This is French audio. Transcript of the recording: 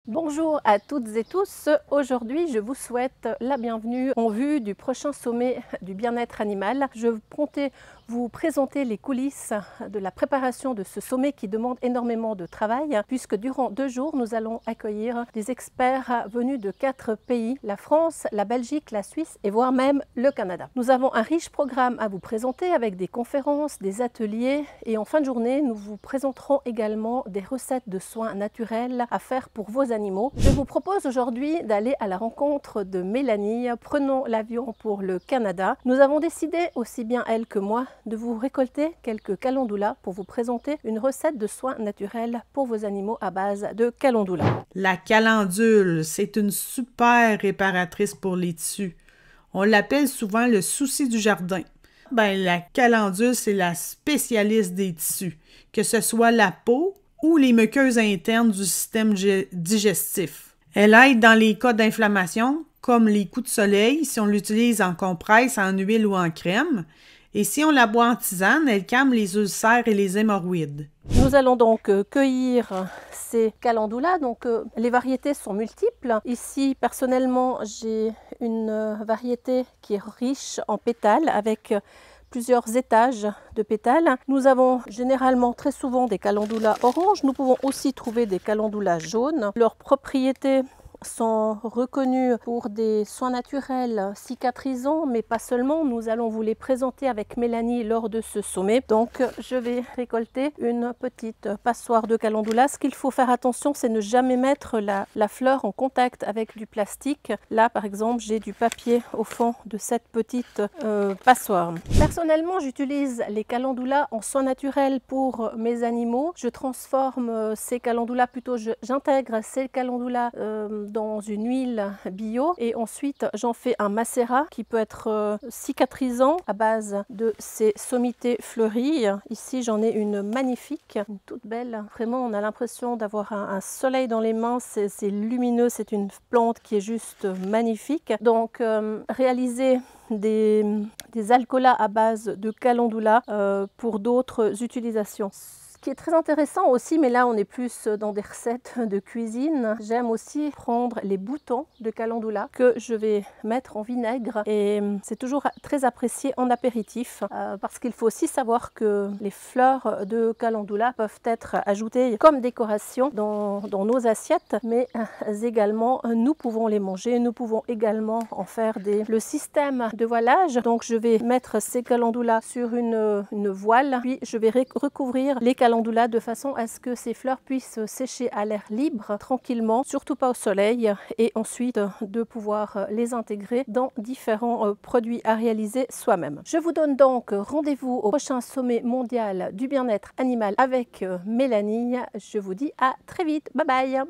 Bonjour à toutes et tous, aujourd'hui je vous souhaite la bienvenue en vue du prochain sommet du bien-être animal. Je comptais vous présenter les coulisses de la préparation de ce sommet qui demande énormément de travail puisque durant 2 jours nous allons accueillir des experts venus de 4 pays, la France, la Belgique, la Suisse et voire même le Canada. Nous avons un riche programme à vous présenter avec des conférences, des ateliers et en fin de journée nous vous présenterons également des recettes de soins naturels à faire pour vos animaux. Je vous propose aujourd'hui d'aller à la rencontre de Mélanie. Prenons l'avion pour le Canada. Nous avons décidé, aussi bien elle que moi, de vous récolter quelques calendula pour vous présenter une recette de soins naturels pour vos animaux à base de calendula. La calendule, c'est une super réparatrice pour les tissus. On l'appelle souvent le souci du jardin. La calendule, c'est la spécialiste des tissus, que ce soit la peau ou les muqueuses internes du système digestif. Elle aide dans les cas d'inflammation, comme les coups de soleil, si on l'utilise en compresse, en huile ou en crème. Et si on la boit en tisane, elle calme les ulcères et les hémorroïdes. Nous allons donc cueillir ces calendulas. Les variétés sont multiples. Ici, personnellement, j'ai une variété qui est riche en pétales avec plusieurs étages de pétales. Nous avons généralement très souvent des calendulas oranges. Nous pouvons aussi trouver des calendulas jaunes. Leurs propriétés sont reconnus pour des soins naturels cicatrisants, mais pas seulement. Nous allons vous les présenter avec Mélanie lors de ce sommet. Donc, je vais récolter une petite passoire de calendula. Ce qu'il faut faire attention, c'est ne jamais mettre la fleur en contact avec du plastique. Là, par exemple, j'ai du papier au fond de cette petite passoire. Personnellement, j'utilise les calendulas en soins naturels pour mes animaux. Je transforme ces calendulas, plutôt j'intègre ces calendulas dans une huile bio et ensuite j'en fais un macérat qui peut être cicatrisant à base de ces sommités fleuries. Ici j'en ai une magnifique, une toute belle. Vraiment on a l'impression d'avoir un soleil dans les mains, c'est lumineux, c'est une plante qui est juste magnifique. Donc réaliser des alcools à base de calendula pour d'autres utilisations. Ce qui est très intéressant aussi, mais là on est plus dans des recettes de cuisine, j'aime aussi prendre les boutons de calendula que je vais mettre en vinaigre et c'est toujours très apprécié en apéritif parce qu'il faut aussi savoir que les fleurs de calendula peuvent être ajoutées comme décoration dans nos assiettes, mais également nous pouvons les manger, nous pouvons également en faire le système de voilage. Donc je vais mettre ces calendulas sur une voile, puis je vais recouvrir les calendula de façon à ce que ces fleurs puissent sécher à l'air libre, tranquillement, surtout pas au soleil, et ensuite de pouvoir les intégrer dans différents produits à réaliser soi-même. Je vous donne donc rendez-vous au prochain sommet mondial du bien-être animal avec Mélanie. Je vous dis à très vite. Bye bye.